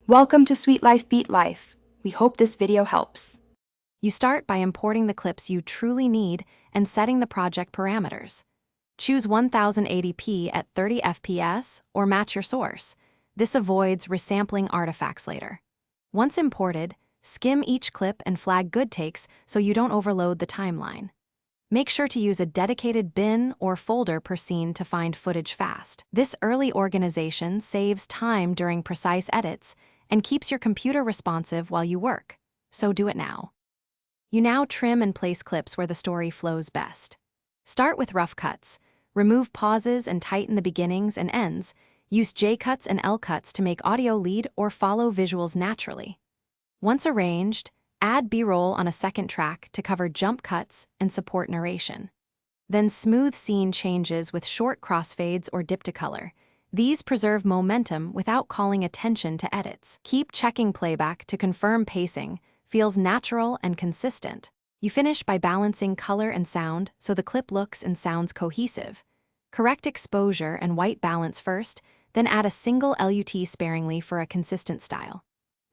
Welcome to Sweet Life Beat Life. We hope this video helps. You start by importing the clips you truly need and setting the project parameters. Choose 1080p at 30 fps or match your source. This avoids resampling artifacts later. Once imported, skim each clip and flag good takes so you don't overload the timeline. Make sure to use a dedicated bin or folder per scene to find footage fast. This early organization saves time during precise edits and keeps your computer responsive while you work, so do it now. You now trim and place clips where the story flows best. Start with rough cuts. Remove pauses and tighten the beginnings and ends. Use J-cuts and L-cuts to make audio lead or follow visuals naturally. Once arranged, add B-roll on a second track to cover jump cuts and support narration. Then smooth scene changes with short crossfades or dip to color. These preserve momentum without calling attention to edits. Keep checking playback to confirm pacing feels natural and consistent. You finish by balancing color and sound so the clip looks and sounds cohesive. Correct exposure and white balance first, then add a single LUT sparingly for a consistent style.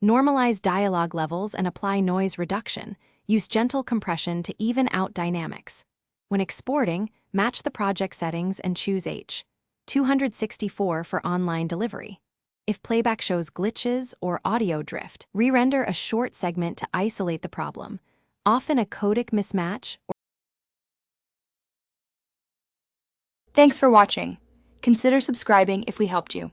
Normalize dialogue levels and apply noise reduction. Use gentle compression to even out dynamics. When exporting, match the project settings and choose H.264 for online delivery. If playback shows glitches or audio drift, re-render a short segment to isolate the problem, often a codec mismatch. Thanks for watching. Consider subscribing if we helped you.